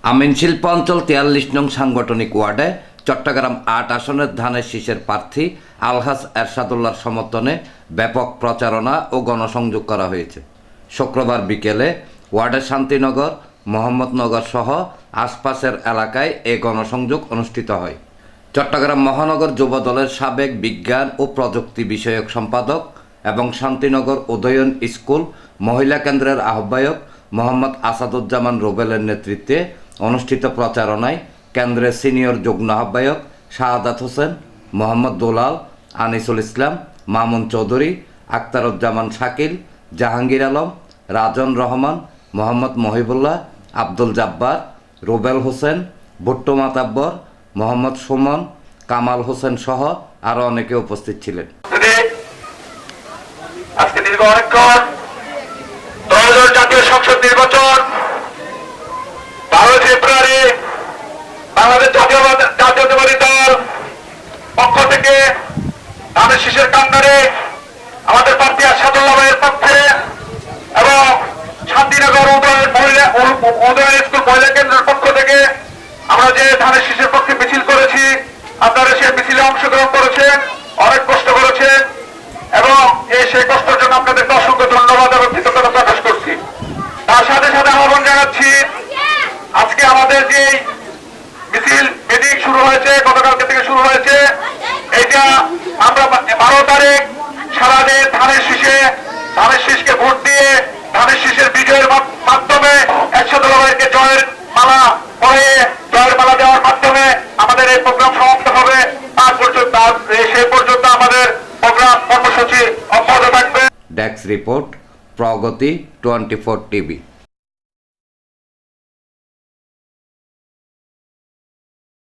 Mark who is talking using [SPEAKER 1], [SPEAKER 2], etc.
[SPEAKER 1] আমিন শিল্প অঞ্চল ৪৩ নং সাংগঠনিক ওয়ার্ডে চট্টগ্রাম ৮ আসনের ধানের শীষের প্রার্থী আলহাজ এরশাদুল্লাহর সমর্থনে ব্যাপক প্রচারণা ও গণসংযোগ করা হয়েছে। শুক্রবার বিকেলে ওয়ার্ডের শান্তিনগর, মোহাম্মদনগর সহ আশপাশের এলাকায় এ গণসংযোগ অনুষ্ঠিত হয়। চট্টগ্রাম মহানগর যুবদলের সাবেক বিজ্ঞান ও প্রযুক্তি বিষয়ক সম্পাদক এবং শান্তিনগর উদয়ন স্কুল মহিলা কেন্দ্রের আহ্বায়ক মোহাম্মদ আসাদুজ্জামান রুবেলের নেতৃত্বে অনুষ্ঠিত প্রচারণায় কেন্দ্রের সিনিয়র যুগ্ম আহ্বায়ক শাহাদাত হোসেন, মোহাম্মদ দুলাল, আনিসুল ইসলাম, মামুন চৌধুরী, আখতারুজ্জামান শাকিল, জাহাঙ্গীর আলম, রাজন রহমান, মোহাম্মদ মহিবুল্লাহ, আব্দুল জাব্বার, রুবেল হোসেন, ভুট্টো মাতাব্বর, মোহাম্মদ সুমন, কামাল হোসেন সহ আরও অনেকে উপস্থিত ছিলেন।
[SPEAKER 2] আজকে দীর্ঘ অনেকক্ষণ জাতীয় সংসদ নির্বাচন 12 ফেব্রুয়ারি বাংলাদেশ জাতীয়তাবাদী দল পক্ষ থেকে ধানের শীষের কান্ডারে আমাদের প্রার্থী এরশাদুল্লাহ ভাইয়ের পক্ষে এবং শান্তিনগর উদয়ন স্কুল মহিলা কেন্দ্রের পক্ষ থেকে আমরা যে ধানের শীষের পক্ষে মিছিল করেছি, আপনারা সেই মিছিলে অংশগ্রহণ করেছেন, অনেক কষ্ট করেছেন এবং সেই কষ্টের জন্য আপনাদেরকে অসংখ্য ধন্যবাদ এবং কৃতজ্ঞতা প্রকাশ করছি। তার সাথে সাথে আহ্বান জানাচ্ছি, আজকে আমাদের যে মিছিল মিটিং শুরু হয়েছে, গতকালকে থেকে শুরু হয়েছে, এটা আমরা 12 তারিখ সারাদিন ধানের শীষকে ভোট দিয়ে ধানের শীষের বিজয়ের মাধ্যমে এরশাদুল্লাহ ভাইকে জয়ের মালা পরিয়ে জয়ের মালা দেওয়ার মাধ্যমে আমাদের এই প্রোগ্রাম সমাপ্ত হবে। সেই পর্যন্ত আমাদের প্রোগ্রাম কর্মসূচি অব্যাহত থাকবে।
[SPEAKER 1] ডেস্ক রিপোর্ট, প্রগতি 24 টিভি।